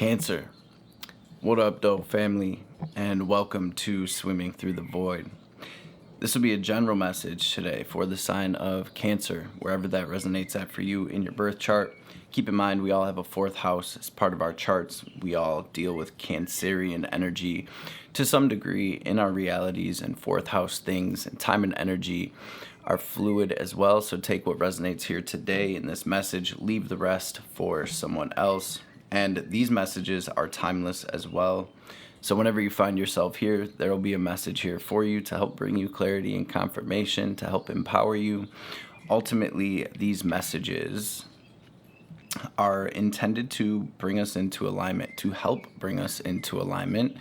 Cancer. What up, though, family? And welcome to Swimming Through the Void. This will be a general message today for the sign of Cancer, wherever that resonates at for you in your birth chart. Keep in mind, we all have a fourth house as part of our charts. We all deal with Cancerian energy to some degree in our realities, and fourth house things and time and energy are fluid as well. So take what resonates here today in this message, leave the rest for someone else. And these messages are timeless as well. So whenever you find yourself here, there will be a message here for you to help bring you clarity and confirmation, to help empower you. Ultimately, these messages are intended to bring us into alignment, to help bring us into alignment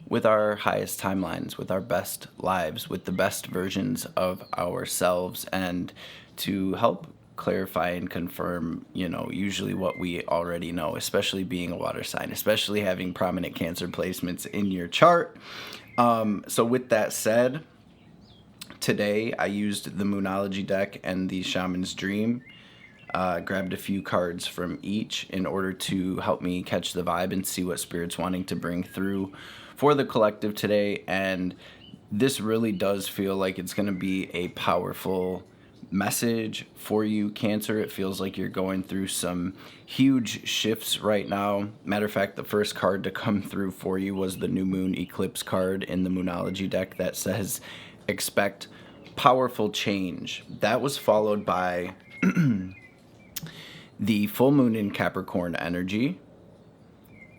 with our highest timelines, with our best lives, with the best versions of ourselves, and to help clarify and confirm, usually what we already know, especially being a water sign, especially having prominent Cancer placements in your chart. So with that said, today I used the Moonology deck and the Shaman's Dream. Grabbed a few cards from each in order to help me catch the vibe and see what Spirit's wanting to bring through for the collective today. And this really does feel like it's going to be a powerful message for you, Cancer. It feels like you're going through some huge shifts right now. Matter of fact, the first card to come through for you was the New Moon Eclipse card in the Moonology deck that says, expect powerful change. That was followed by the full moon in Capricorn energy,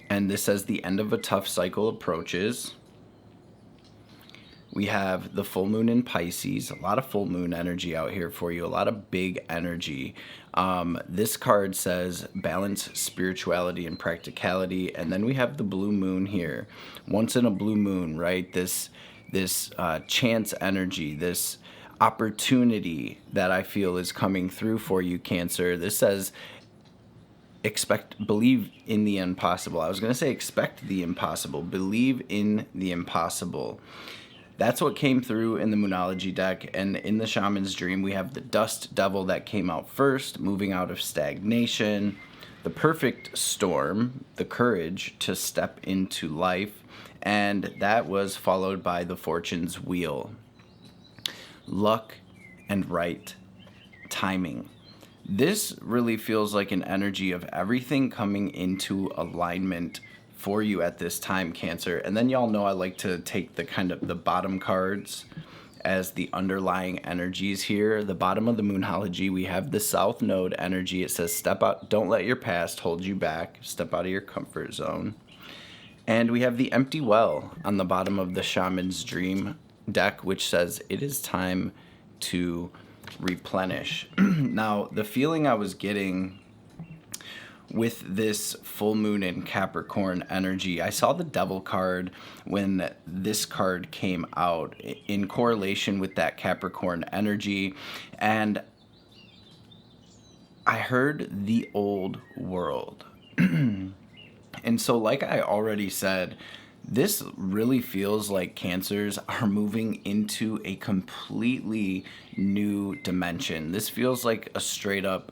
and this says the end of a tough cycle approaches. We have the full moon in Pisces, a lot of full moon energy out here for you, a lot of big energy. This card says balance spirituality and practicality, and then we have the blue moon here. Once in a blue moon, right? This chance energy, this opportunity that I feel is coming through for you, Cancer. This says believe in the impossible. I was going to say expect the impossible, believe in the impossible. That's what came through in the Moonology deck. And in the Shaman's Dream, we have the Dust Devil that came out first, moving out of stagnation, the perfect storm, the courage to step into life, and that was followed by the Fortune's Wheel, luck and right timing. This really feels like an energy of everything coming into alignment for you at this time, Cancer. And then y'all know I like to take the kind of the bottom cards as the underlying energies here. The bottom of the Moonology, we have the South Node energy. It says step out, don't let your past hold you back, step out of your comfort zone. And we have the Empty Well on the bottom of the Shaman's Dream deck, which says it is time to replenish. Now, the feeling I was getting with this full moon in Capricorn energy, I saw the Devil card when this card came out in correlation with that Capricorn energy, and I heard the old world. And so, like I already said, this really feels like Cancers are moving into a completely new dimension. This feels like a straight up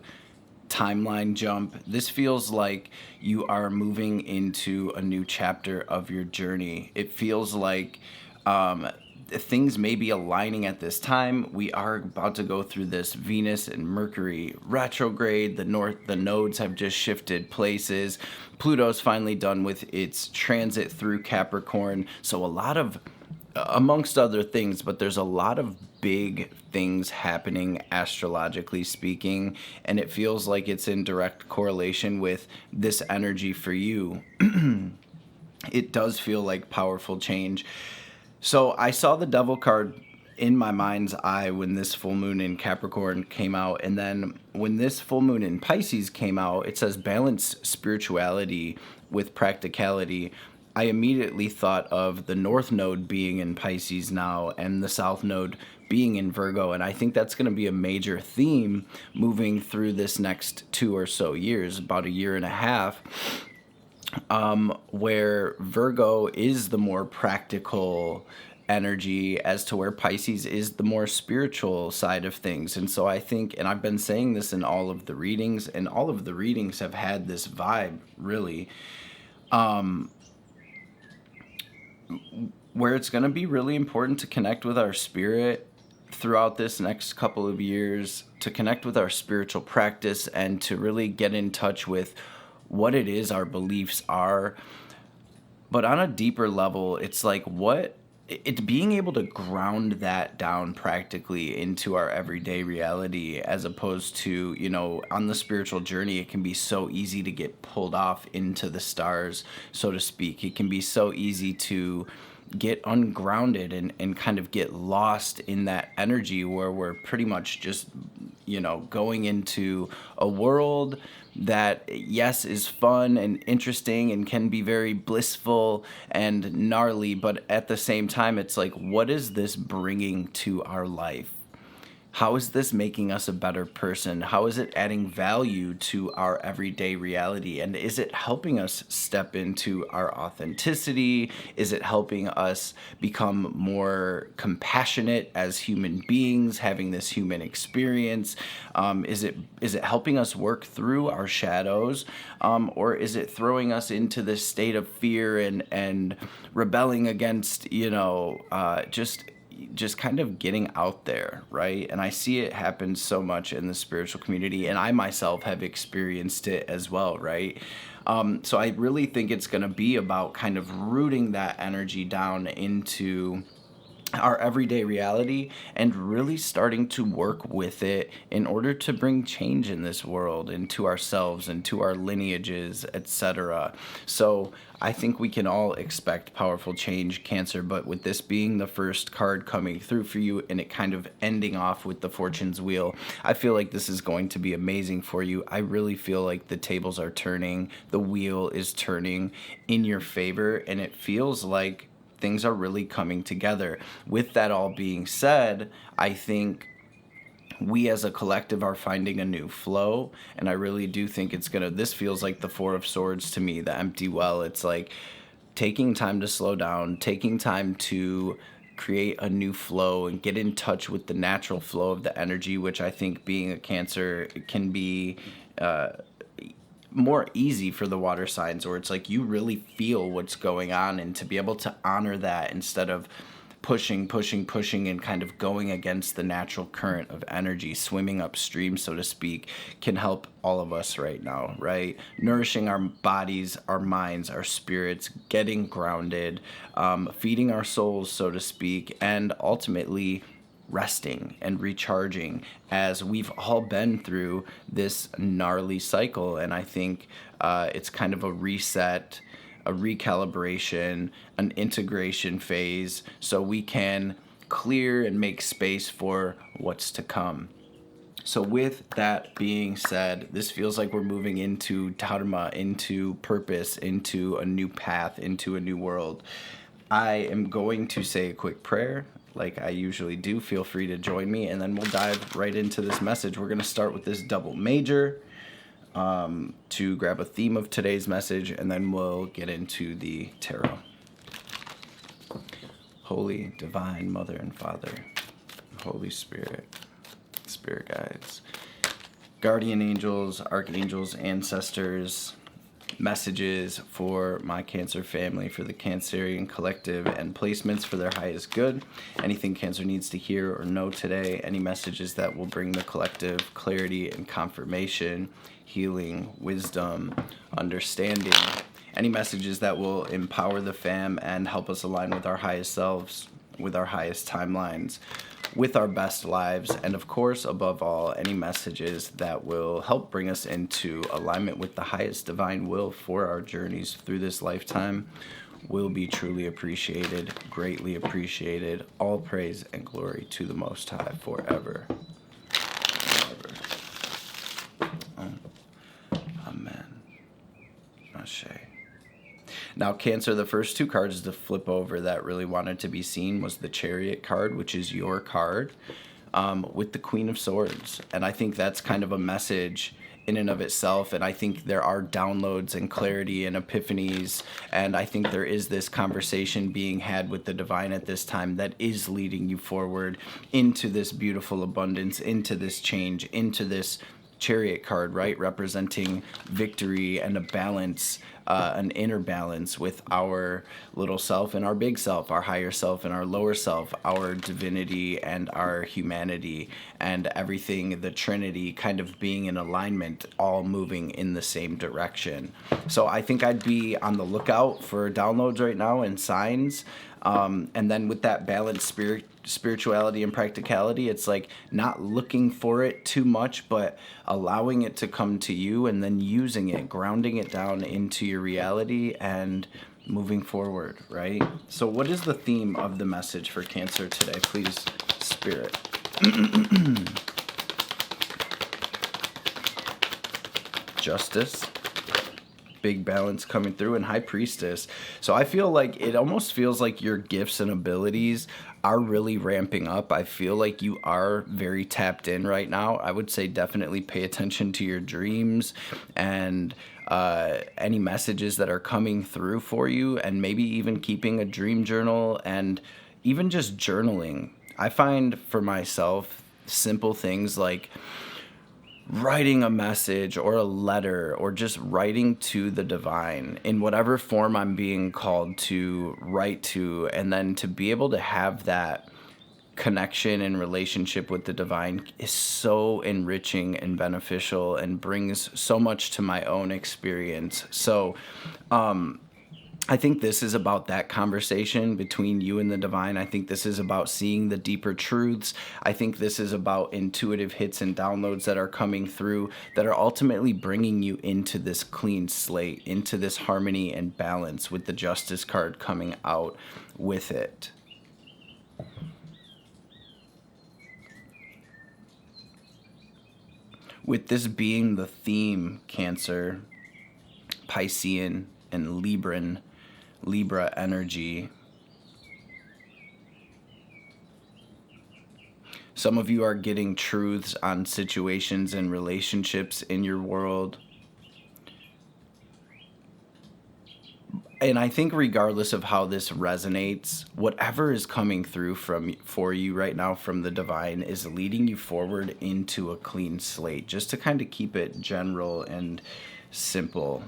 timeline jump. This feels like you are moving into a new chapter of your journey. It feels like things may be aligning at this time. We are about to go through this Venus and Mercury retrograde. The nodes have just shifted places. Pluto's finally done with its transit through Capricorn. So a lot of, amongst other things, but there's a lot of big things happening astrologically speaking, and it feels like it's in direct correlation with this energy for you. It does feel like powerful change. So I saw the Devil card in my mind's eye when this full moon in Capricorn came out. And then when this full moon in Pisces came out, it says balance spirituality with practicality. I immediately thought of the North Node being in Pisces now and the South Node being in Virgo. And I think that's going to be a major theme moving through this next 2 or so years, about a year and a half. Where Virgo is the more practical energy as to where Pisces is the more spiritual side of things. And so I think, and I've been saying this in all of the readings, and all of the readings have had this vibe, really. Where it's going to be really important to connect with our spirit throughout this next couple of years, to connect with our spiritual practice and to really get in touch with what it is our beliefs are. But on a deeper level, it's like it's being able to ground that down practically into our everyday reality, as opposed to, on the spiritual journey, it can be so easy to get pulled off into the stars, so to speak. It can be so easy to get ungrounded and kind of get lost in that energy where we're pretty much just, going into a world that, yes, is fun and interesting and can be very blissful and gnarly, but at the same time, it's like, what is this bringing to our life? How is this making us a better person? How is it adding value to our everyday reality? And is it helping us step into our authenticity? Is it helping us become more compassionate as human beings, having this human experience? Is it helping us work through our shadows? Or is it throwing us into this state of fear and rebelling against, just kind of getting out there, right? And I see it happen so much in the spiritual community, and I myself have experienced it as well, right? So I really think it's going to be about kind of rooting that energy down into our everyday reality and really starting to work with it in order to bring change in this world, into ourselves and to our lineages, etc. So I think we can all expect powerful change, Cancer, but with this being the first card coming through for you and it kind of ending off with the Fortune's Wheel, I feel like this is going to be amazing for you. I really feel like the tables are turning, the wheel is turning in your favor, and it feels like things are really coming together. With that all being said, I think we as a collective are finding a new flow, and I really do think this feels like the Four of Swords to me, the empty well. It's like taking time to slow down, taking time to create a new flow and get in touch with the natural flow of the energy, which I think, being a Cancer, can be more easy for the water signs, or it's like you really feel what's going on, and to be able to honor that instead of pushing and kind of going against the natural current of energy, swimming upstream, so to speak, can help all of us right now, right? Nourishing our bodies, our minds, our spirits, getting grounded, feeding our souls, so to speak, and ultimately resting and recharging, as we've all been through this gnarly cycle. And I think it's kind of a reset, a recalibration, an integration phase, so we can clear and make space for what's to come. So with that being said, this feels like we're moving into dharma, into purpose, into a new path, into a new world. I am going to say a quick prayer, like I usually do. Feel free to join me, and then we'll dive right into this message. We're going to start with this double major to grab a theme of today's message, and then we'll get into the tarot. Holy, divine Mother and Father, Holy Spirit, Spirit guides, guardian angels, archangels, ancestors, messages for my Cancer family, for the Cancerian collective, and placements for their highest good. Anything Cancer needs to hear or know today, any messages that will bring the collective clarity and confirmation, healing, wisdom, understanding, any messages that will empower the fam and help us align with our highest selves, with our highest timelines, with our best lives, and of course, above all, any messages that will help bring us into alignment with the highest divine will for our journeys through this lifetime will be truly appreciated, greatly appreciated. All praise and glory to the Most High forever. Amen. Ashe. Now, Cancer, the first two cards to flip over that really wanted to be seen was the Chariot card, which is your card, with the Queen of Swords. And I think that's kind of a message in and of itself. And I think there are downloads and clarity and epiphanies. And I think there is this conversation being had with the divine at this time that is leading you forward into this beautiful abundance, into this change, into this Chariot card, right? Representing victory and a balance an inner balance with our little self and our big self, our higher self and our lower self, our divinity and our humanity, and everything, the Trinity, kind of being in alignment, all moving in the same direction. So I think I'd be on the lookout for downloads right now and signs. And then with that balanced spirituality and practicality, it's like not looking for it too much, but allowing it to come to you and then using it, grounding it down into your reality and moving forward, right? So what is the theme of the message for Cancer today? Please, Spirit. Justice. Big balance coming through, and High Priestess. So I feel like it almost feels like your gifts and abilities are really ramping up. I feel like you are very tapped in right now. I would say definitely pay attention to your dreams and any messages that are coming through for you, and maybe even keeping a dream journal and even just journaling. I find for myself simple things like writing a message or a letter or just writing to the divine in whatever form I'm being called to write to, and then to be able to have that connection and relationship with the divine is so enriching and beneficial and brings so much to my own experience. So I think this is about that conversation between you and the divine. I think this is about seeing the deeper truths. I think this is about intuitive hits and downloads that are coming through that are ultimately bringing you into this clean slate, into this harmony and balance, with the Justice card coming out with it. With this being the theme, Cancer, Piscean and Libra energy. Some of you are getting truths on situations and relationships in your world. And I think regardless of how this resonates, whatever is coming through for you right now from the divine is leading you forward into a clean slate, just to kind of keep it general and simple.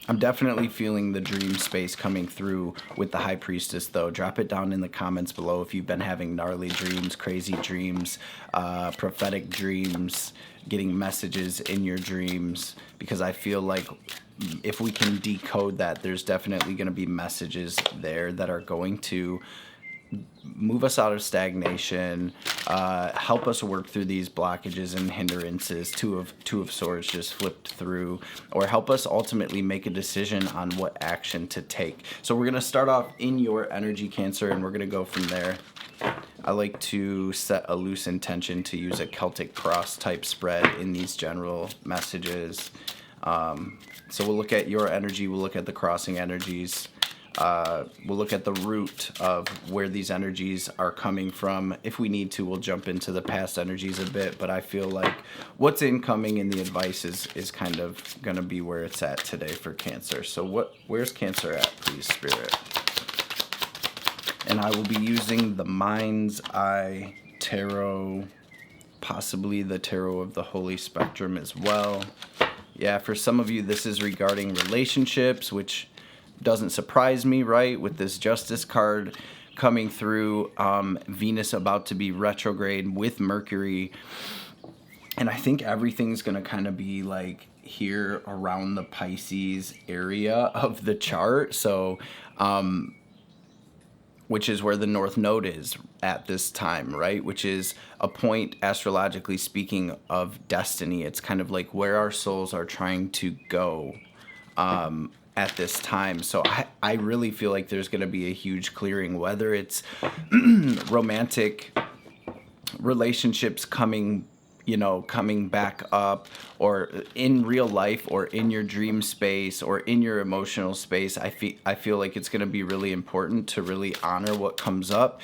I'm definitely feeling the dream space coming through with the High Priestess, though. Drop it down in the comments below if you've been having gnarly dreams, crazy dreams, prophetic dreams, getting messages in your dreams, because I feel like if we can decode that, there's definitely going to be messages there that are going to move us out of stagnation, help us work through these blockages and hindrances. Two of Swords just flipped through, or help us ultimately make a decision on what action to take. So we're going to start off in your energy, Cancer, and we're going to go from there. I like to set a loose intention to use a Celtic cross type spread in these general messages. So we'll look at your energy, we'll look at the crossing energies. We'll look at the root of where these energies are coming from. If we need to, we'll jump into the past energies a bit, but I feel like what's incoming in the advice is kind of going to be where it's at today for Cancer. So where's Cancer at, please, Spirit? And I will be using the Mind's Eye Tarot, possibly the Tarot of the Holy Spectrum as well. Yeah, for some of you, this is regarding relationships, which doesn't surprise me, right? With this Justice card coming through, Venus about to be retrograde with Mercury. And I think everything's going to kind of be like here around the Pisces area of the chart. So, which is where the North Node is at this time, right? Which is a point, astrologically speaking, of destiny. It's kind of like where our souls are trying to go at this time. So I really feel like there's going to be a huge clearing, whether it's romantic relationships coming back up, or in real life, or in your dream space, or in your emotional space. I feel like it's going to be really important to really honor what comes up.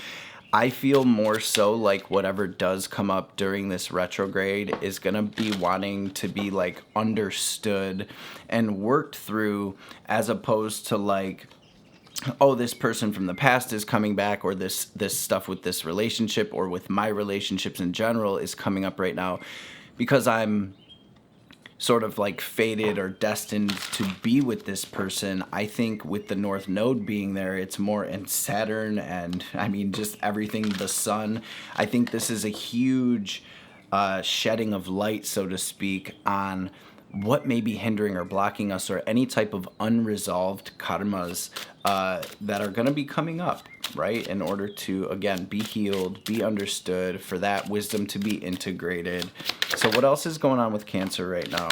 I feel more so like whatever does come up during this retrograde is going to be wanting to be like understood and worked through, as opposed to like, oh, this person from the past is coming back, or this stuff with this relationship or with my relationships in general is coming up right now, because I'm sort of like fated or destined to be with this person. I think with the North Node being there, it's more in Saturn and I mean just everything, the sun. I think this is a huge shedding of light, so to speak, on what may be hindering or blocking us, or any type of unresolved karmas that are going to be coming up, right? In order to, again, be healed, be understood, for that wisdom to be integrated. So what else is going on with Cancer right now?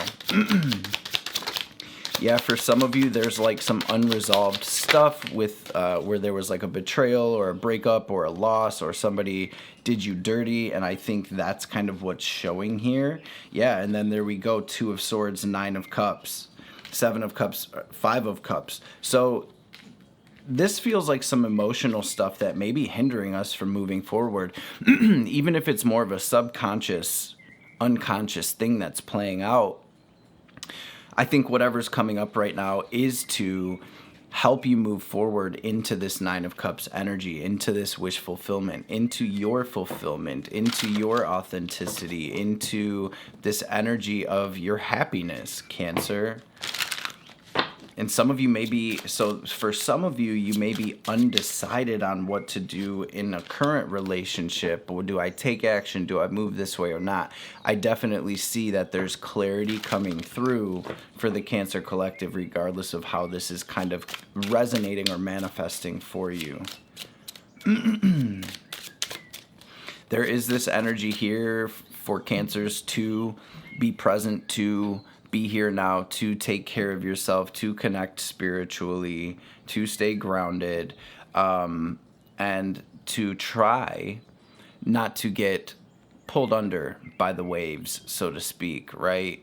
Yeah, for some of you, there's like some unresolved stuff with where there was like a betrayal or a breakup or a loss, or somebody did you dirty, and I think that's kind of what's showing here. Yeah, and then there we go, 2 of Swords, 9 of Cups, 7 of Cups, 5 of Cups. So this feels like some emotional stuff that may be hindering us from moving forward, even if it's more of a subconscious, unconscious thing that's playing out. I think whatever's coming up right now is to help you move forward into this 9 of Cups energy, into this wish fulfillment, into your fulfillment, into your authenticity, into this energy of your happiness, Cancer. And some of you may be, so for some of you, you may be undecided on what to do in a current relationship. Or do I take action? Do I move this way or not? I definitely see that there's clarity coming through for the Cancer collective, regardless of how this is kind of resonating or manifesting for you. There is this energy here for Cancers to be present, to be here now, to take care of yourself, to connect spiritually, to stay grounded, and to try not to get pulled under by the waves, so to speak, right?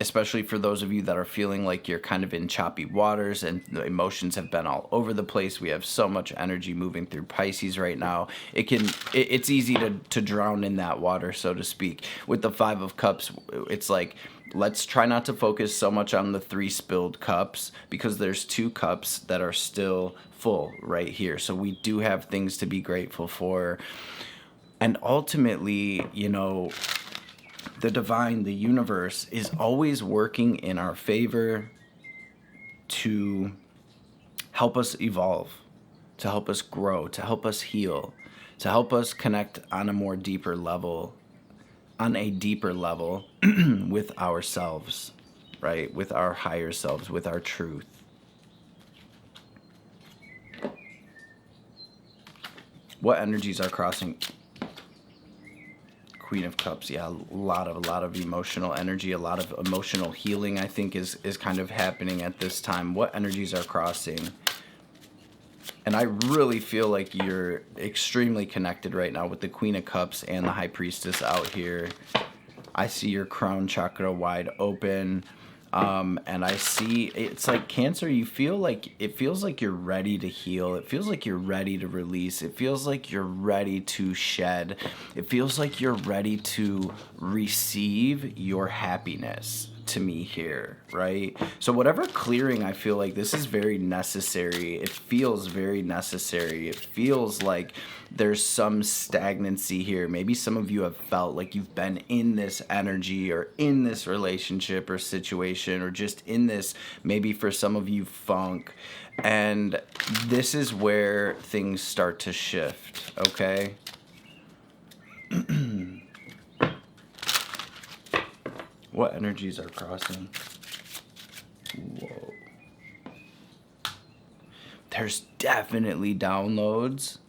Especially for those of you that are feeling like you're kind of in choppy waters and the emotions have been all over the place. We have so much energy moving through Pisces right now. It's easy to drown in that water, so to speak. With the 5 of Cups, it's like, let's try not to focus so much on the 3 spilled cups, because there's 2 cups that are still full right here. So we do have things to be grateful for. And ultimately, you know, the divine, the universe, is always working in our favor to help us evolve, to help us grow, to help us heal, to help us connect on a more deeper level, with ourselves, right? With our higher selves, with our truth. What energies are crossing? Queen of Cups, yeah, a lot of emotional energy, a lot of emotional healing, I think, is kind of happening at this time. What energies are crossing? And I really feel like you're extremely connected right now with the Queen of Cups and the High Priestess out here. I see your crown chakra wide open. And I see, it's like Cancer, it feels like you're ready to heal. It feels like you're ready to release. It feels like you're ready to shed. It feels like you're ready to receive your happiness, to me here, right? So whatever clearing, I feel like this is very necessary. It feels very necessary. It feels like there's some stagnancy here. Maybe some of you have felt like you've been in this energy or in this relationship or situation, or just in this, maybe for some of you, funk. And this is where things start to shift, okay? What energies are crossing? Whoa. There's definitely downloads.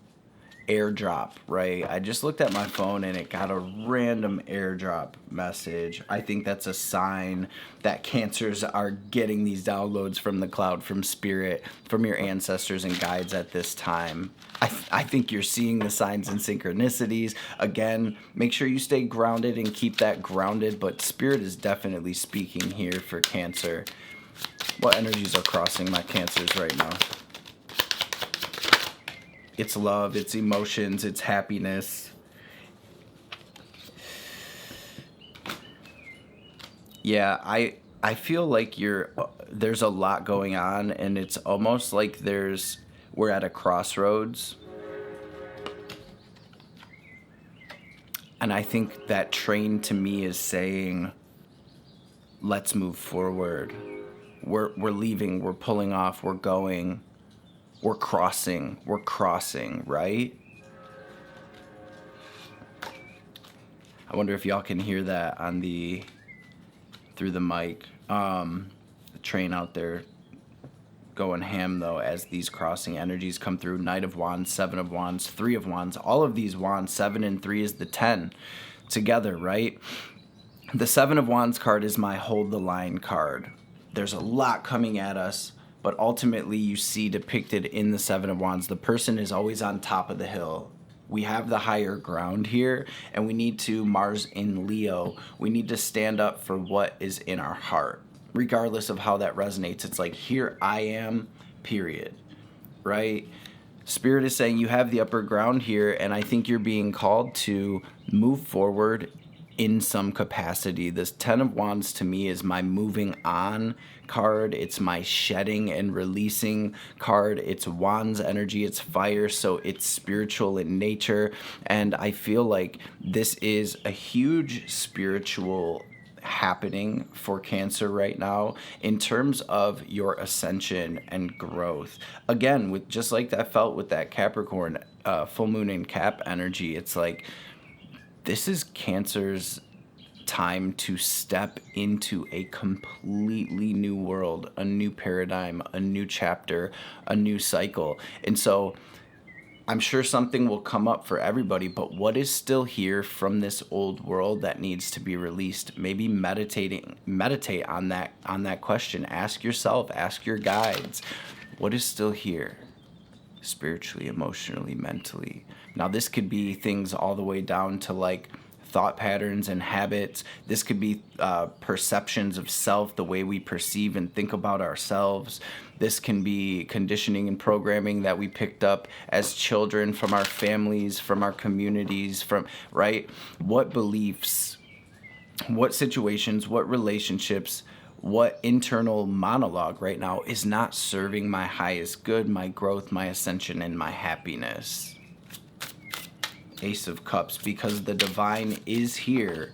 Airdrop, right? I just looked at my phone and it got a random airdrop message. I think that's a sign that Cancers are getting these downloads from the cloud, from spirit, from your ancestors and guides at this time. I think you're seeing the signs and synchronicities. Again, make sure you stay grounded and keep that grounded, but spirit is definitely speaking here for Cancer. What energies are crossing my Cancers right now? It's love, it's emotions, it's happiness. Yeah, I feel like there's a lot going on, and it's almost like we're at a crossroads. And I think that train to me is saying, let's move forward. We're leaving, we're pulling off, we're going, we're crossing, right? I wonder if y'all can hear that on through the mic. The train out there going ham though, as these crossing energies come through. Knight of Wands, Seven of Wands, Three of Wands. All of these wands, 7 and 3 is the 10 together, right? The Seven of Wands card is my hold the line card. There's a lot coming at us, but ultimately you see depicted in the Seven of Wands, the person is always on top of the hill. We have the higher ground here, and we need to, Mars in Leo, we need to stand up for what is in our heart, regardless of how that resonates. It's like, here I am, period, right? Spirit is saying you have the upper ground here, and I think you're being called to move forward in some capacity. This 10 of Wands to me is my moving on card. It's my shedding and releasing card. It's Wands energy. It's fire, so it's spiritual in nature. And I feel like this is a huge spiritual happening for Cancer right now in terms of your ascension and growth. Again, with just like that felt with that Capricorn full moon in Cap energy, it's like this is Cancer's time to step into a completely new world, a new paradigm, a new chapter, a new cycle. And so I'm sure something will come up for everybody, but what is still here from this old world that needs to be released? Maybe meditate on that question. Ask yourself, ask your guides, what is still here? Spiritually, emotionally, mentally. Now this could be things all the way down to like thought patterns and habits. This could be perceptions of self, the way we perceive and think about ourselves. This can be conditioning and programming that we picked up as children from our families, from our communities, from, right? What beliefs, what situations, what relationships, what internal monologue right now is not serving my highest good, my growth, my ascension, and my happiness. Ace of Cups, because the divine is here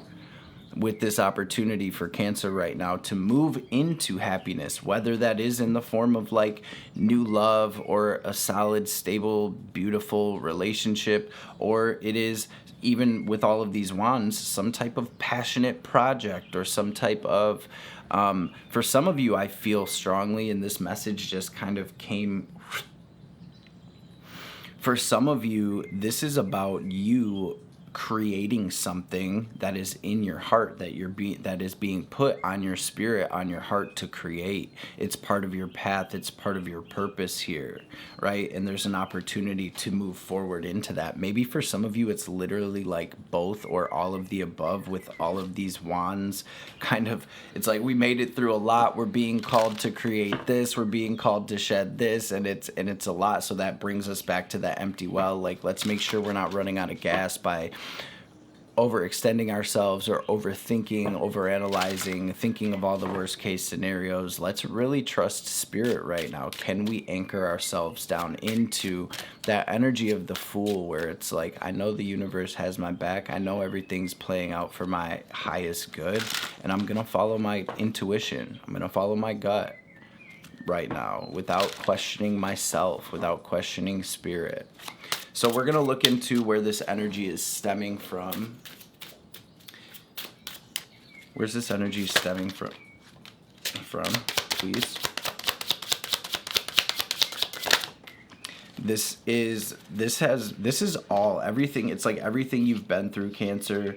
with this opportunity for Cancer right now to move into happiness, whether that is in the form of like new love or a solid, stable, beautiful relationship, or it is even with all of these wands, some type of passionate project or some type of, for some of you, I feel strongly, and this message just kind of came. For some of you, this is about you creating something that is in your heart, that is being put on your spirit, on your heart to create. It's part of your path. It's part of your purpose here, right? And there's an opportunity to move forward into that. Maybe for some of you, it's literally like both or all of the above with all of these wands. Kind of, it's like we made it through a lot. We're being called to create this. We're being called to shed this, and it's a lot. So that brings us back to that empty well. Like, let's make sure we're not running out of gas by overextending ourselves or overthinking, overanalyzing, thinking of all the worst case scenarios. Let's really trust spirit right now. Can we anchor ourselves down into that energy of the Fool, where it's like, I know the universe has my back. I know everything's playing out for my highest good, and I'm going to follow my intuition. I'm going to follow my gut right now without questioning myself, without questioning spirit. So we're going to look into where this energy is stemming from. Where's this energy stemming from, please? This is all, everything. It's like everything you've been through, Cancer,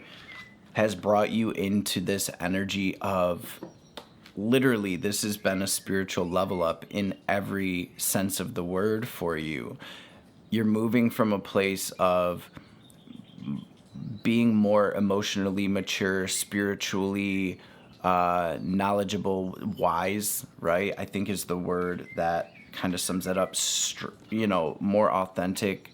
has brought you into this energy of, literally, this has been a spiritual level up in every sense of the word for you. You're moving from a place of being more emotionally mature, spiritually knowledgeable, wise, right? I think is the word that kind of sums that up. More authentic.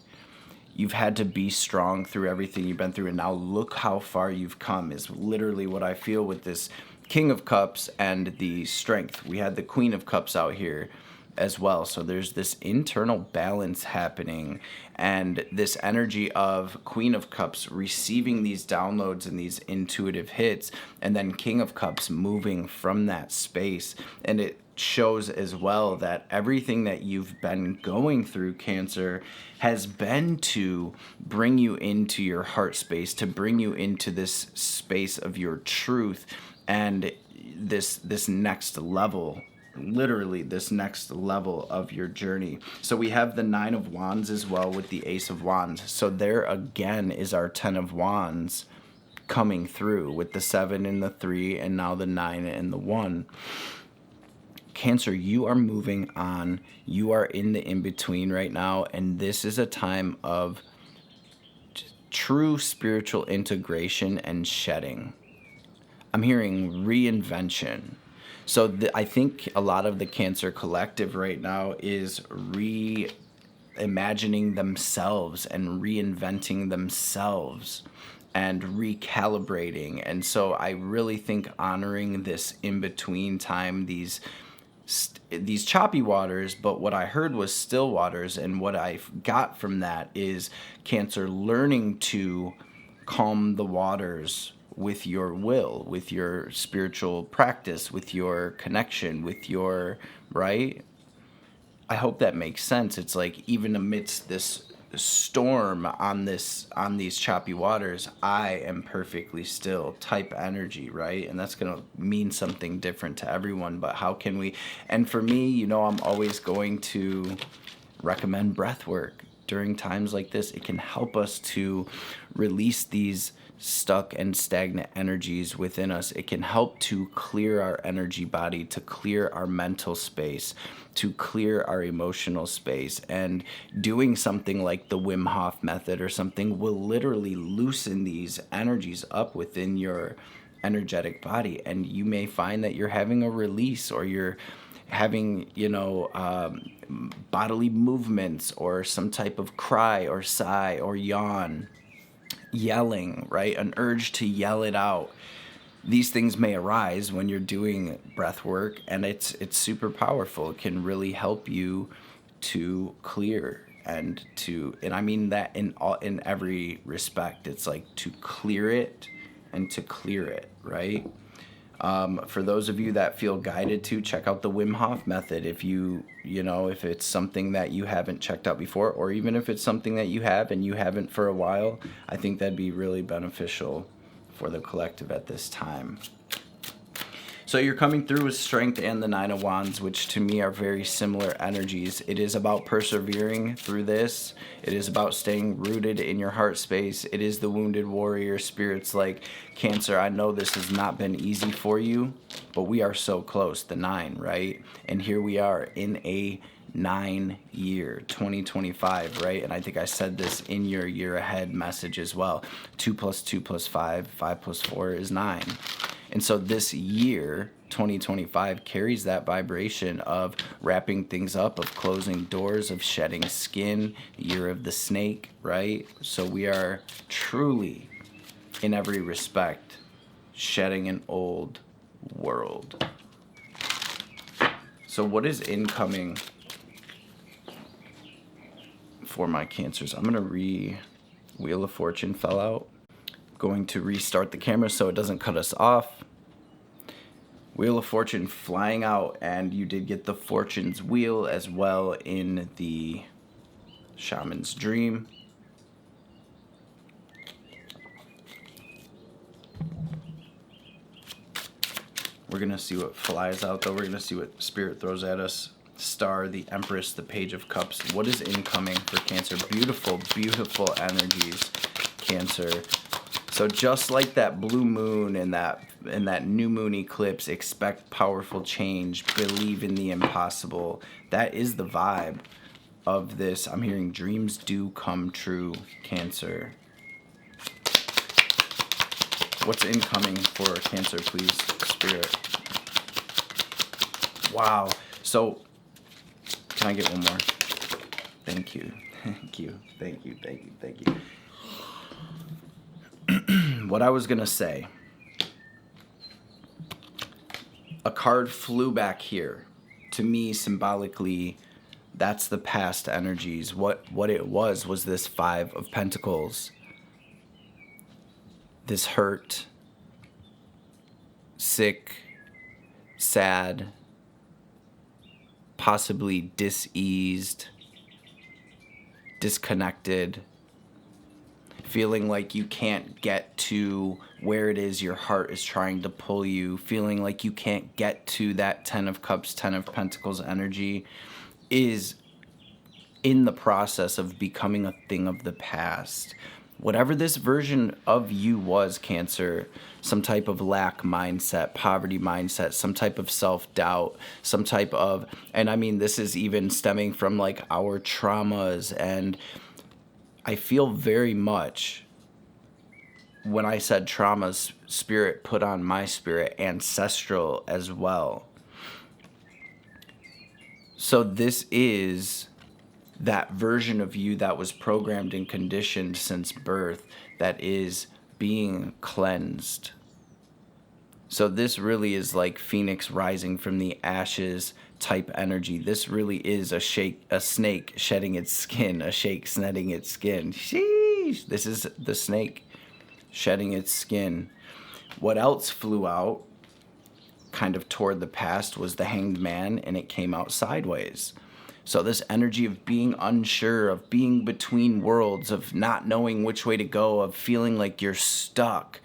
You've had to be strong through everything you've been through, and now look how far you've come is literally what I feel with this King of Cups and the Strength. We had the Queen of Cups out here. as well. So there's this internal balance happening, and this energy of Queen of Cups receiving these downloads and these intuitive hits, and then King of Cups moving from that space. And it shows as well that everything that you've been going through, Cancer, has been to bring you into your heart space, to bring you into this space of your truth, and this next level, literally this next level of your journey. So we have the 9 of Wands as well with the Ace of Wands. So there again is our 10 of Wands coming through with the 7 and the 3, and now the 9 and the 1. Cancer, you are moving on. You are in the in-between right now, and this is a time of true spiritual integration and shedding. I'm hearing reinvention. So I think a lot of the Cancer collective right now is reimagining themselves and reinventing themselves and recalibrating. And so I really think honoring this in-between time, these choppy waters, but what I heard was still waters, and what I got from that is Cancer learning to calm the waters with your will, with your spiritual practice, with your connection, with your, right? I hope that makes sense. It's like, even amidst this storm on these choppy waters, I am perfectly still type energy, right? And that's going to mean something different to everyone, but how can we, and for me, I'm always going to recommend breath work during times like this. It can help us to release these stuck and stagnant energies within us. It can help to clear our energy body, to clear our mental space, to clear our emotional space. And doing something like the Wim Hof method or something will literally loosen these energies up within your energetic body. And you may find that you're having a release, or you're having, bodily movements, or some type of cry or sigh or yawn, yelling, right? An urge to yell it out. These things may arise when you're doing breath work, and it's super powerful. It can really help you to clear and I mean that in every respect. It's like to clear it and to clear it, right? For those of you that feel guided to check out the Wim Hof method, if if it's something that you haven't checked out before, or even if it's something that you have and you haven't for a while, I think that'd be really beneficial for the collective at this time. So you're coming through with Strength and the 9 of Wands, which to me are very similar energies. It is about persevering through this. It is about staying rooted in your heart space. It is the wounded warrior spirits. Like, Cancer, I know this has not been easy for you, but we are so close, the 9, right? And here we are in a 9-year, 2025, right? And I think I said this in your year ahead message as well. 2 + 2 + 5, 5 + 4 is 9. And so this year, 2025, carries that vibration of wrapping things up, of closing doors, of shedding skin, year of the snake, right? So we are truly, in every respect, shedding an old world. So what is incoming for my Cancers? I'm going to Wheel of Fortune fell out. Going to restart the camera so it doesn't cut us off. Wheel of Fortune flying out, and you did get the Fortune's Wheel as well in the Shaman's Dream. We're going to see what flies out, though. We're going to see what Spirit throws at us. Star, the Empress, the Page of Cups. What is incoming for Cancer? Beautiful, beautiful energies, Cancer. So just like that blue moon and that new moon eclipse, expect powerful change, believe in the impossible. That is the vibe of this. I'm hearing dreams do come true, Cancer. What's incoming for Cancer, please, Spirit? Wow. So, can I get one more? Thank you. Thank you. Thank you. Thank you. Thank you. What I was going to say, a card flew back here to me, symbolically, that's the past energies. What it was this Five of Pentacles. This hurt, sick, sad, possibly diseased, disconnected, feeling like you can't get to where it is your heart is trying to pull you, feeling like you can't get to that Ten of Cups, Ten of Pentacles energy is in the process of becoming a thing of the past. Whatever this version of you was, Cancer, some type of lack mindset, poverty mindset, some type of self-doubt, some type of, and I mean, this is even stemming from like our traumas. And I feel very much, when I said traumas, spirit put on my spirit, ancestral as well. So this is that version of you that was programmed and conditioned since birth that is being cleansed. So this really is like Phoenix rising from the ashes type energy. This really is a snake shedding its skin, a shake shedding its skin. Sheesh! This is the snake shedding its skin. What else flew out kind of toward the past was the Hanged Man, and it came out sideways. So this energy of being unsure, of being between worlds, of not knowing which way to go, of feeling like you're stuck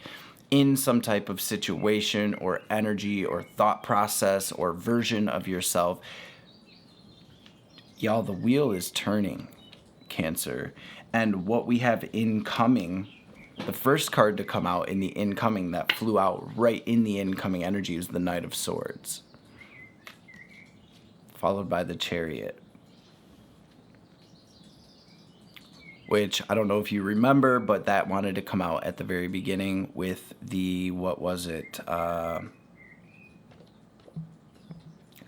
in some type of situation or energy or thought process or version of yourself. Y'all, the wheel is turning, Cancer. And what we have incoming, the first card to come out in the incoming that flew out right in the incoming energy was the Knight of Swords, followed by the Chariot. Which I don't know if you remember, but that wanted to come out at the very beginning with the, what was it?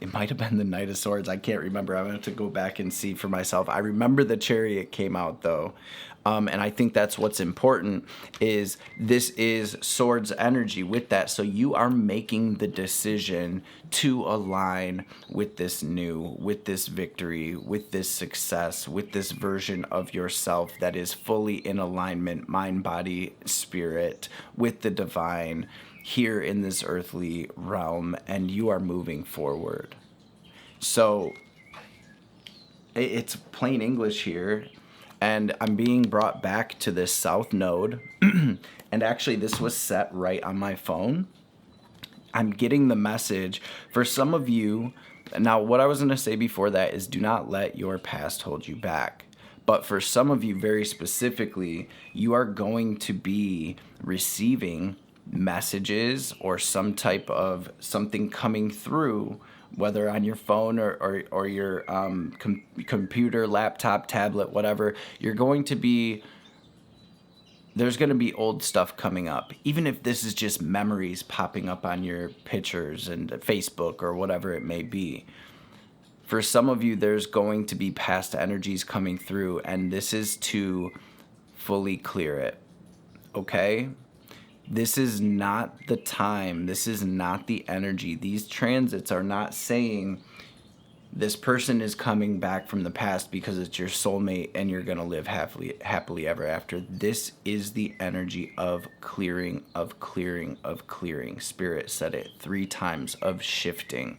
It might have been the Knight of Swords. I can't remember. I'm going to have to go back and see for myself. I remember the Chariot came out though. And I think that's what's important, is this is Swords energy with that. So you are making the decision to align with this new, with this victory, with this success, with this version of yourself that is fully in alignment, mind, body, spirit, with the divine here in this earthly realm, and you are moving forward. So it's plain English here. And I'm being brought back to this South Node. And actually, this was set right on my phone. I'm getting the message for some of you. Now, what I was going to say before that is do not let your past hold you back. But for some of you very specifically, you are going to be receiving messages or some type of something coming through, whether on your phone or your computer, laptop, tablet, whatever. You're going to be, there's going to be old stuff coming up. Even if this is just memories popping up on your pictures and Facebook or whatever it may be. For some of you, there's going to be past energies coming through, and this is to fully clear it. Okay? This is not the time. This is not the energy. These transits are not saying this person is coming back from the past because it's your soulmate and you're going to live happily ever after. This is the energy of clearing, of clearing, of clearing. Spirit said it 3 times, of shifting,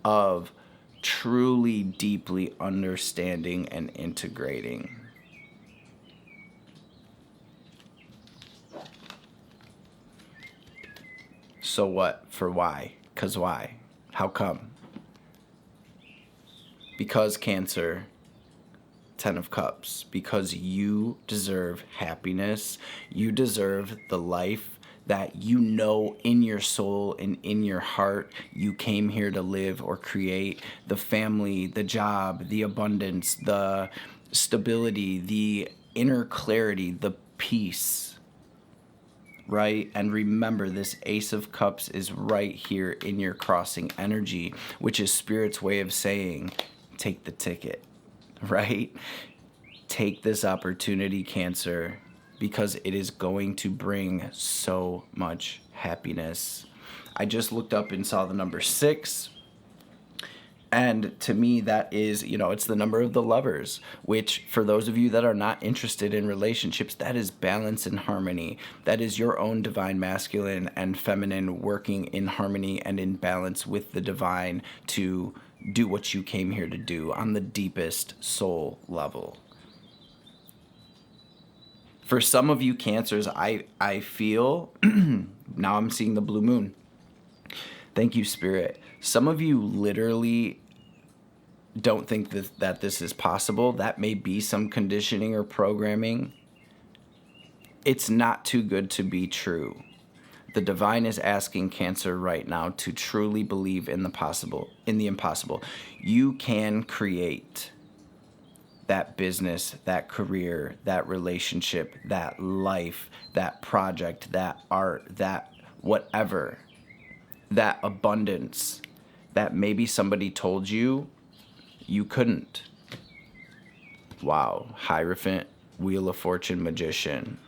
of truly deeply understanding and integrating. So what? For why? 'Cause why? How come? Because Cancer, Ten of Cups, because you deserve happiness. You deserve the life that you know in your soul and in your heart you came here to live or create. The family, the job, the abundance, the stability, the inner clarity, the peace. Right? And remember, this Ace of Cups is right here in your crossing energy, which is Spirit's way of saying, take the ticket, right? Take this opportunity, Cancer, because it is going to bring so much happiness. I just looked up and saw the number 6. And to me, that is, it's the number of the lovers, which for those of you that are not interested in relationships, that is balance and harmony. That is your own divine masculine and feminine working in harmony and in balance with the divine to do what you came here to do on the deepest soul level. For some of you Cancers, I feel, now I'm seeing the blue moon. Thank you, Spirit. Some of you literally don't think that this is possible. That may be some conditioning or programming. It's not too good to be true. The divine is asking Cancer right now to truly believe in the impossible. You can create that business, that career, that relationship, that life, that project, that art, that whatever, that abundance that maybe somebody told you couldn't. Wow. Hierophant, Wheel of Fortune, Magician.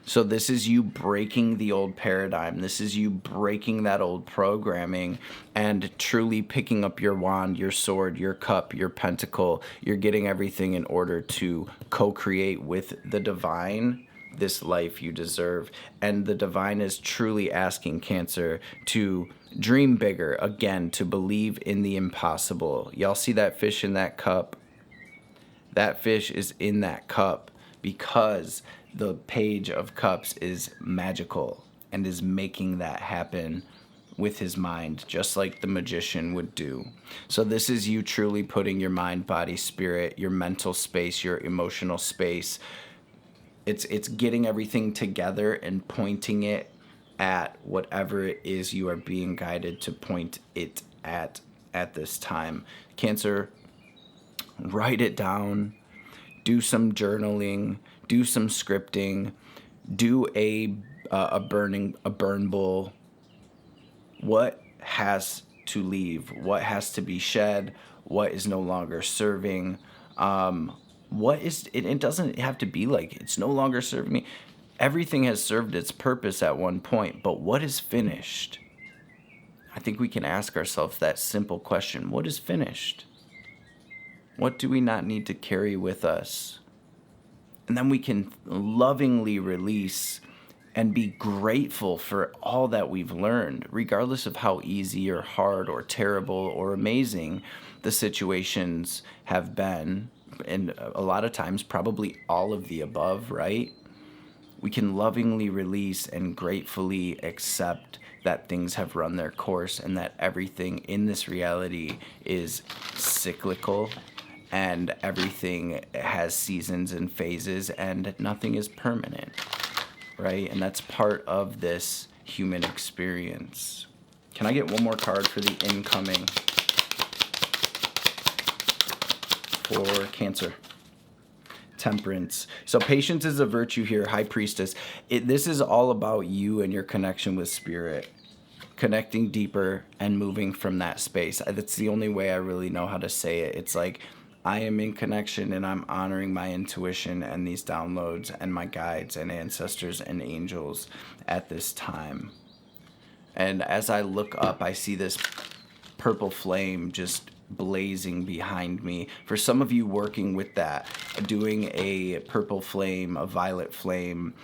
So this is you breaking the old paradigm. This is you breaking that old programming and truly picking up your wand, your sword, your cup, your pentacle. You're getting everything in order to co-create with the divine this life you deserve. And the divine is truly asking Cancer to dream bigger, again, to believe in the impossible. Y'all see that fish in that cup? That fish is in that cup because the Page of Cups is magical and is making that happen with his mind, just like the magician would do. So this is you truly putting your mind, body, spirit, your mental space, your emotional space. It's getting everything together and pointing it at whatever it is you are being guided to point it at this time. Cancer, write it down, do some journaling, do some scripting, do a burn bowl. What has to leave? What has to be shed? What is no longer serving? What is it doesn't have to be like it's no longer serving me. Everything has served its purpose at one point, but what is finished? I think we can ask ourselves that simple question. What is finished? What do we not need to carry with us? And then we can lovingly release and be grateful for all that we've learned, regardless of how easy or hard or terrible or amazing the situations have been. And a lot of times, probably all of the above, right? We can lovingly release and gratefully accept that things have run their course and that everything in this reality is cyclical and everything has seasons and phases and nothing is permanent, right? And that's part of this human experience. Can I get one more card for the incoming for Cancer? Temperance. So patience is a virtue here, High Priestess. This is all about you and your connection with spirit, connecting deeper and moving from that space. That's the only way I really know how to say it. It's like I am in connection and I'm honoring my intuition and these downloads and my guides and ancestors and angels at this time. And as I look up, I see this purple flame just blazing behind me. For some of you working with that, doing a purple flame, a violet flame,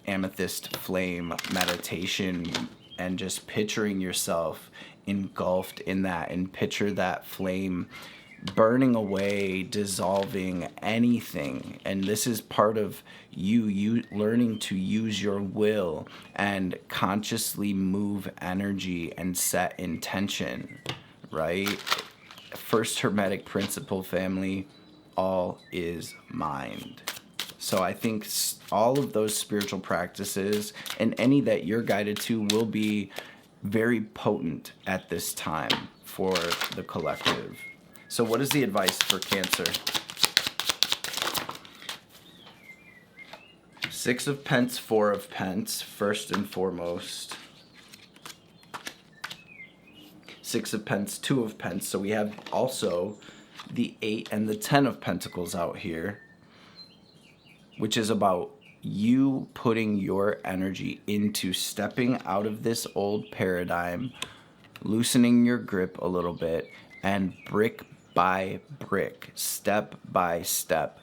amethyst flame meditation, and just picturing yourself engulfed in that, and picture that flame burning away, dissolving anything. And this is part of you learning to use your will and consciously move energy and set intention, right? First Hermetic principle, family, all is mind. So I think all of those spiritual practices and any that you're guided to will be very potent at this time for the collective. So what is the advice for Cancer? Six of Pence, Four of Pence, first and foremost. Six of Pence, Two of Pence. So we have also the 8 and the 10 of Pentacles out here, which is about you putting your energy into stepping out of this old paradigm, loosening your grip a little bit, and brick by brick, step by step,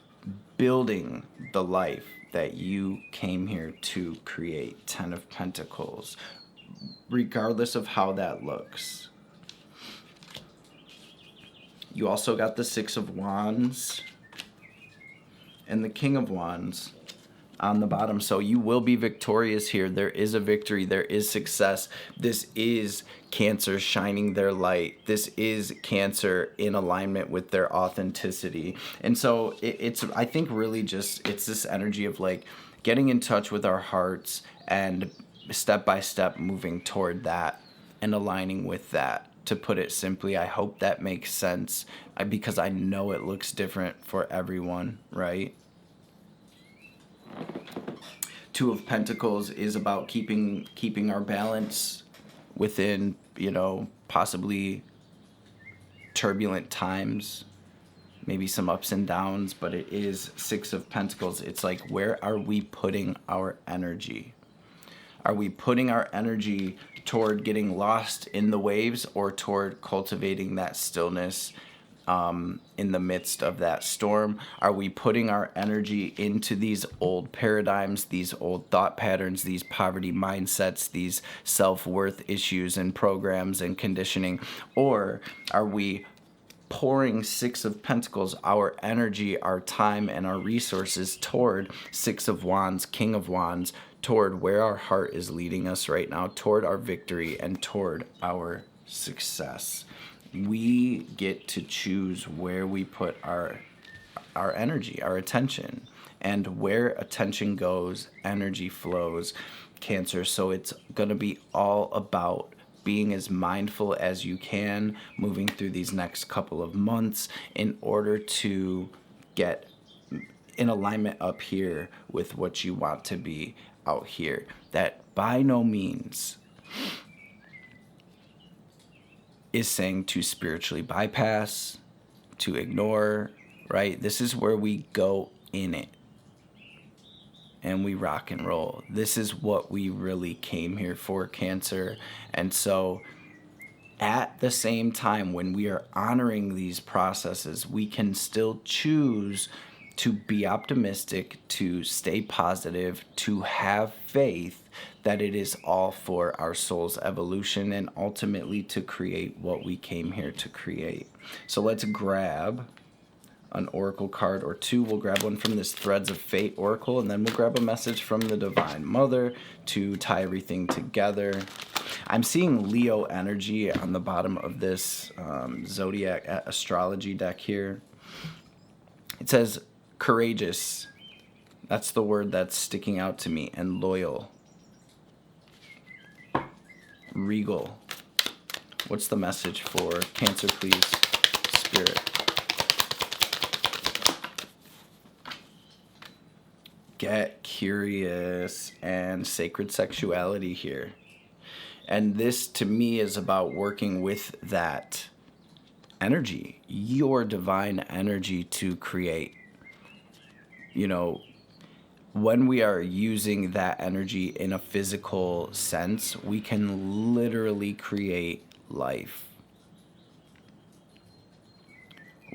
building the life that you came here to create. 10 of Pentacles, regardless of how that looks. You also got the 6 of Wands and the King of Wands on the bottom. So you will be victorious here. There is a victory. There is success. This is Cancer shining their light. This is Cancer in alignment with their authenticity. And so it's, I think, really just, it's this energy of like getting in touch with our hearts and step by step moving toward that and aligning with that. To put it simply, I hope that makes sense, because I know it looks different for everyone, right? 2 of Pentacles is about keeping our balance within, possibly turbulent times, maybe some ups and downs, but it is 6 of Pentacles. It's like, where are we putting our energy? Are we putting our energy toward getting lost in the waves, or toward cultivating that stillness in the midst of that storm? Are we putting our energy into these old paradigms, these old thought patterns, these poverty mindsets, these self-worth issues and programs and conditioning? Or are we pouring 6 of Pentacles, our energy, our time, and our resources toward 6 of Wands, King of Wands, toward where our heart is leading us right now, toward our victory and toward our success? We get to choose where we put our energy, our attention, and where attention goes, energy flows, Cancer. So it's going to be all about being as mindful as you can moving through these next couple of months in order to get in alignment up here with what you want to be out here. That by no means is saying to spiritually bypass, to ignore, right? This is where we go in it and we rock and roll. This is what we really came here for, Cancer. And so at the same time, when we are honoring these processes, we can still choose to be optimistic, to stay positive, to have faith that it is all for our soul's evolution and ultimately to create what we came here to create. So let's grab an oracle card or two. We'll grab one from this Threads of Fate oracle, and then we'll grab a message from the Divine Mother to tie everything together. I'm seeing Leo energy on the bottom of this zodiac astrology deck here. It says courageous. That's the word that's sticking out to me. And loyal. Regal. What's the message for Cancer, please, Spirit? Get curious and sacred sexuality here. And this, to me, is about working with that energy, your divine energy to create. When we are using that energy in a physical sense, we can literally create life.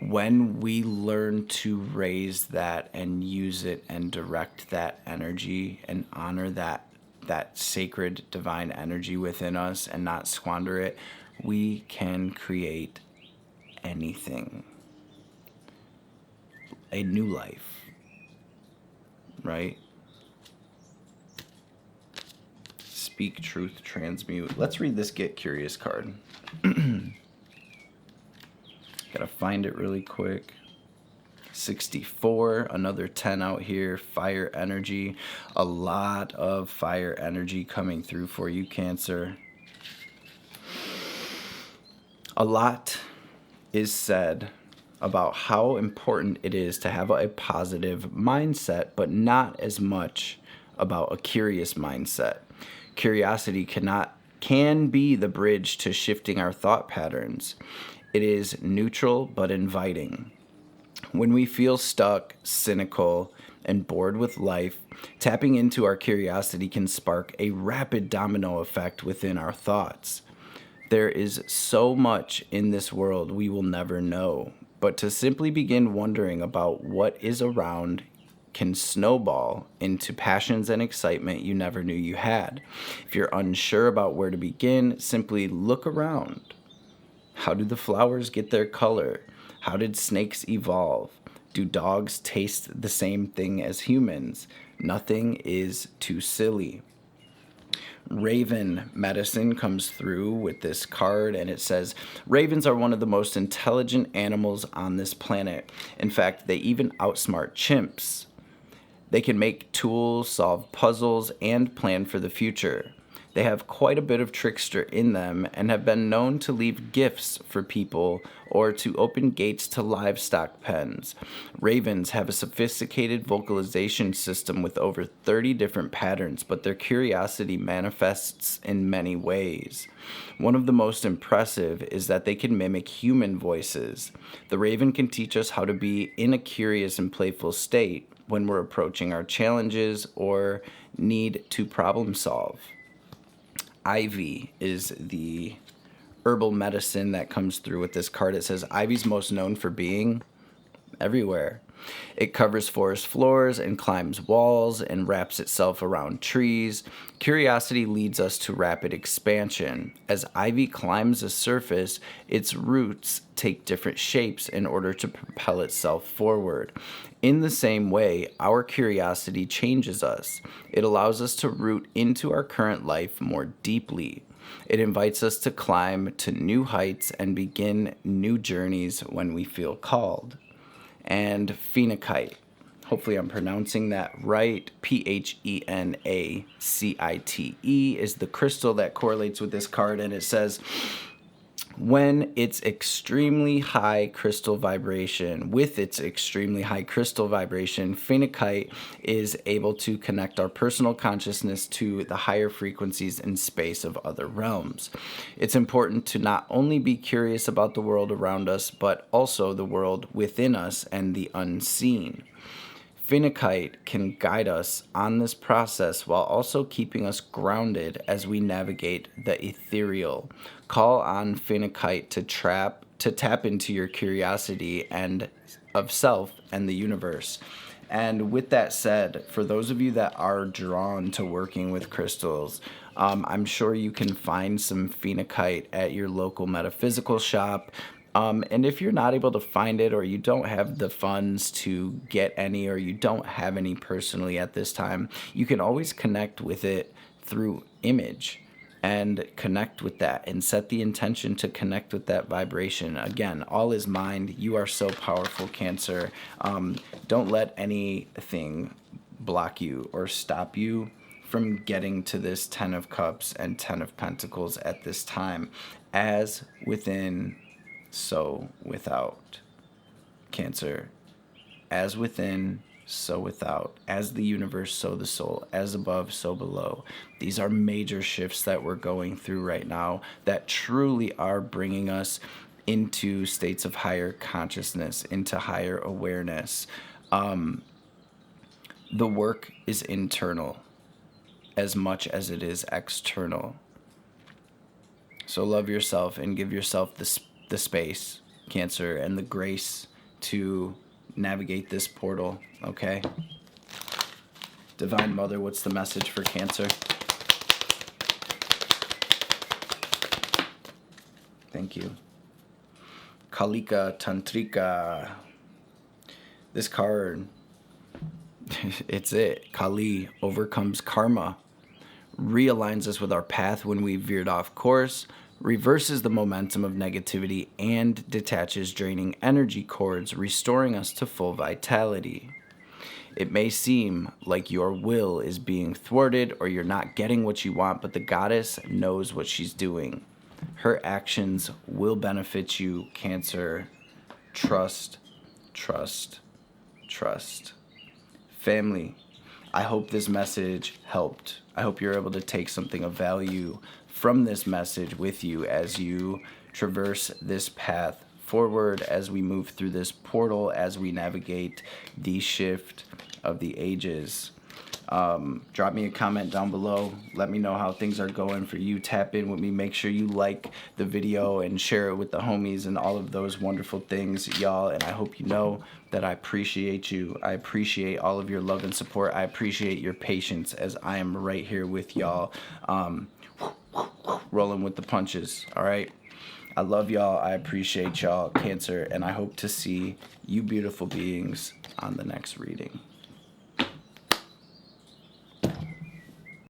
When we learn to raise that and use it and direct that energy and honor that sacred divine energy within us and not squander it, we can create anything. A new life. Right? Speak truth, transmute. Let's read this Get Curious card. Gotta find it really quick. 64, another 10 out here. Fire energy. A lot of fire energy coming through for you, Cancer. A lot is said about how important it is to have a positive mindset, but not as much about a curious mindset. Curiosity can be the bridge to shifting our thought patterns. It is neutral but inviting. When we feel stuck, cynical, and bored with life, tapping into our curiosity can spark a rapid domino effect within our thoughts. There is so much in this world we will never know, but to simply begin wondering about what is around can snowball into passions and excitement you never knew you had. If you're unsure about where to begin, simply look around. How do the flowers get their color? How did snakes evolve? Do dogs taste the same thing as humans? Nothing is too silly. Raven medicine comes through with this card, and it says, ravens are one of the most intelligent animals on this planet. In fact, they even outsmart chimps. They can make tools, solve puzzles, and plan for the future. They have quite a bit of trickster in them and have been known to leave gifts for people or to open gates to livestock pens. Ravens have a sophisticated vocalization system with over 30 different patterns, but their curiosity manifests in many ways. One of the most impressive is that they can mimic human voices. The raven can teach us how to be in a curious and playful state when we're approaching our challenges or need to problem solve. Ivy is the herbal medicine that comes through with this card. It says ivy's most known for being everywhere. It covers forest floors and climbs walls and wraps itself around trees. Curiosity leads us to rapid expansion. As ivy climbs a surface, its roots take different shapes in order to propel itself forward. In the same way, our curiosity changes us. It allows us to root into our current life more deeply. It invites us to climb to new heights and begin new journeys when we feel called. And phenakite, hopefully I'm pronouncing that right, Phenacite is the crystal that correlates with this card, and it says, with its extremely high crystal vibration, phenakite is able to connect our personal consciousness to the higher frequencies in space of other realms. It's important to not only be curious about the world around us, but also the world within us and the unseen. Phenakite can guide us on this process while also keeping us grounded as we navigate the ethereal. Call on phenakite to tap into your curiosity and of self and the universe. And with that said, for those of you that are drawn to working with crystals, I'm sure you can find some phenakite at your local metaphysical shop. And if you're not able to find it, or you don't have the funds to get any, or you don't have any personally at this time, you can always connect with it through image and connect with that and set the intention to connect with that vibration. Again, all is mind. You are so powerful, Cancer. Don't let anything block you or stop you from getting to this 10 of Cups and 10 of Pentacles at this time. As within, so without. Cancer, as within, so without. As the universe, so the soul. As above, so below. These are major shifts that we're going through right now that truly are bringing us into states of higher consciousness, into higher awareness. The work is internal as much as it is external. So love yourself and give yourself the space, Cancer, and the grace to navigate this portal, okay? Divine Mother, what's the message for Cancer? Thank you. Kalika Tantrika. This card, it's it. Kali overcomes karma, realigns us with our path when we veered off course, reverses the momentum of negativity, and detaches draining energy cords, restoring us to full vitality. It may seem like your will is being thwarted or you're not getting what you want, but the goddess knows what she's doing. Her actions will benefit you, Cancer. Trust, trust, trust. Family, I hope this message helped. I hope you're able to take something of value from this message with you as you traverse this path forward, as we move through this portal, as we navigate the shift of the ages. Drop me a comment down below. Let me know how things are going for you. Tap in with me. Make sure you like the video and share it with the homies and all of those wonderful things, y'all. And I hope you know that I appreciate you. I appreciate all of your love and support. I appreciate your patience as I am right here with y'all, rolling with the punches. All right. I love y'all. I appreciate y'all, Cancer, and I hope to see you beautiful beings on the next reading.